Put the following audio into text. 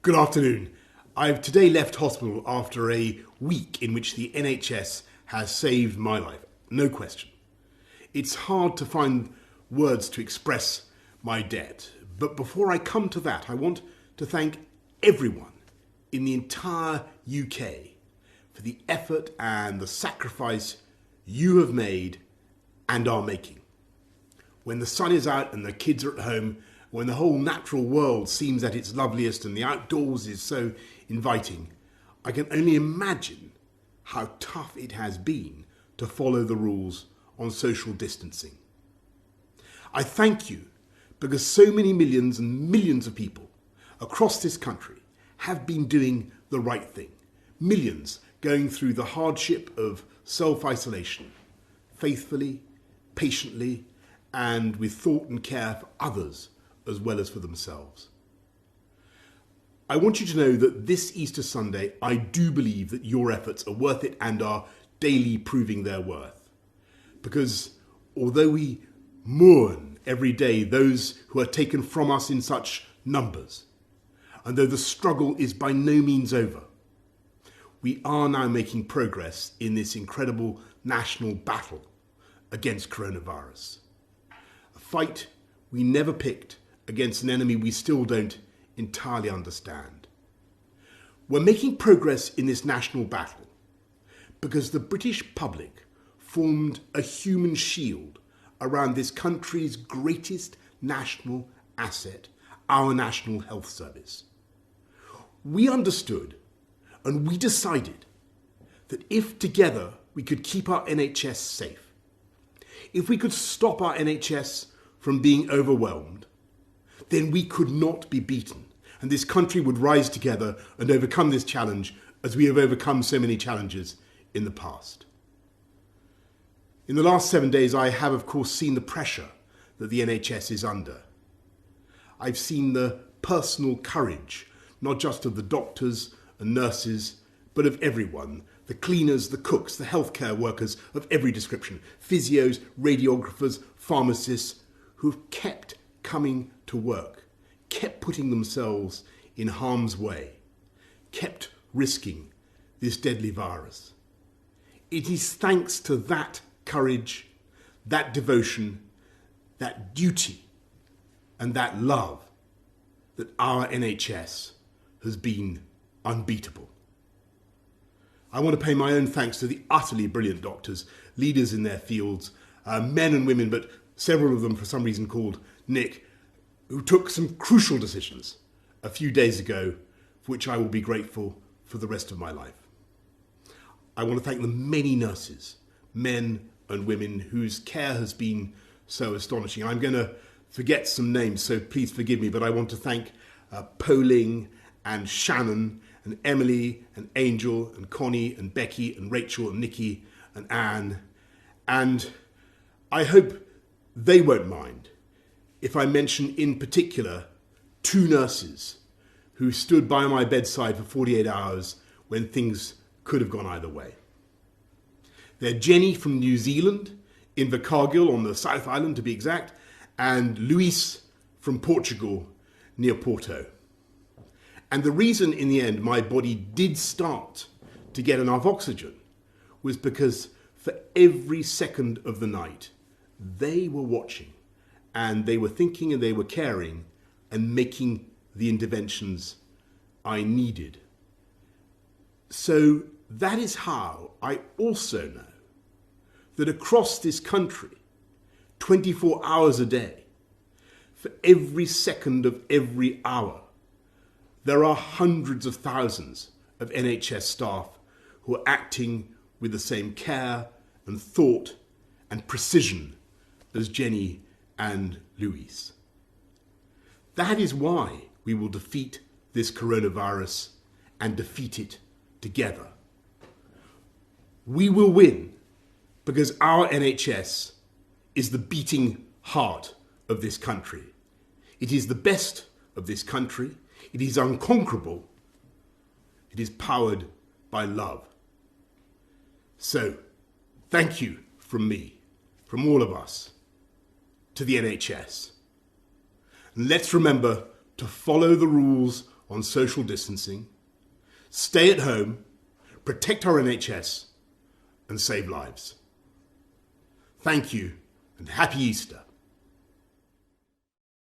Good afternoon. I've today left hospital after a week in which the NHS has saved my life, no question. It's hard to find words to express my debt, but before I come to that, I want to thank everyone in the entire UK for the effort and the sacrifice you have made and are making. When the sun is out and the kids are at home, when the whole natural world seems at its loveliest and the outdoors is so inviting, I can only imagine how tough it has been to follow the rules on social distancing. I thank you because so many millions and millions of people across this country have been doing the right thing. Millions going through the hardship of self-isolation, faithfully, patiently, and with thought and care for others as well as for themselves. I want you to know that this Easter Sunday, I do believe that your efforts are worth it and are daily proving their worth. Because although we mourn every day those who are taken from us in such numbers, and though the struggle is by no means over, we are now making progress in this incredible national battle against coronavirus. A fight we never picked against an enemy we still don't entirely understand. We're making progress in this national battle because the British public formed a human shield around this country's greatest national asset, our National Health Service. We understood and we decided that if together we could keep our NHS safe, if we could stop our NHS from being overwhelmed, then we could not be beaten, and this country would rise together and overcome this challenge as we have overcome so many challenges in the past. In the last 7 days, I have, of course, seen the pressure that the NHS is under. I've seen the personal courage, not just of the doctors and nurses, but of everyone, the cleaners, the cooks, the healthcare workers of every description, physios, radiographers, pharmacists, who have kept coming to work, kept putting themselves in harm's way, kept risking this deadly virus. It is thanks to that courage, that devotion, that duty, and that love that our NHS has been unbeatable. I want to pay my own thanks to the utterly brilliant doctors, leaders in their fields, men and women, but several of them for some reason called Nick, who took some crucial decisions a few days ago, for which I will be grateful for the rest of my life. I want to thank the many nurses, men and women, whose care has been so astonishing. I'm going to forget some names, so please forgive me, but I want to thank Poling and Shannon and Emily and Angel and Connie and Becky and Rachel and Nikki and Anne. And I hope they won't mind if I mention in particular 2 nurses who stood by my bedside for 48 hours when things could have gone either way. They're Jenny from New Zealand, in Invercargill on the South Island to be exact, and Luis from Portugal near Porto. And the reason in the end my body did start to get enough oxygen was because for every second of the night, they were watching and they were thinking and they were caring and making the interventions I needed. So that is how I also know that across this country, 24 hours a day, for every second of every hour, there are hundreds of thousands of NHS staff who are acting with the same care and thought and precision as Jenny and Luis. That is why we will defeat this coronavirus and defeat it together. We will win because our NHS is the beating heart of this country. It is the best of this country. It is unconquerable. It is powered by love. So, thank you from me, from all of us, to the NHS. And let's remember to follow the rules on social distancing, stay at home, protect our NHS, and save lives. Thank you, and happy Easter.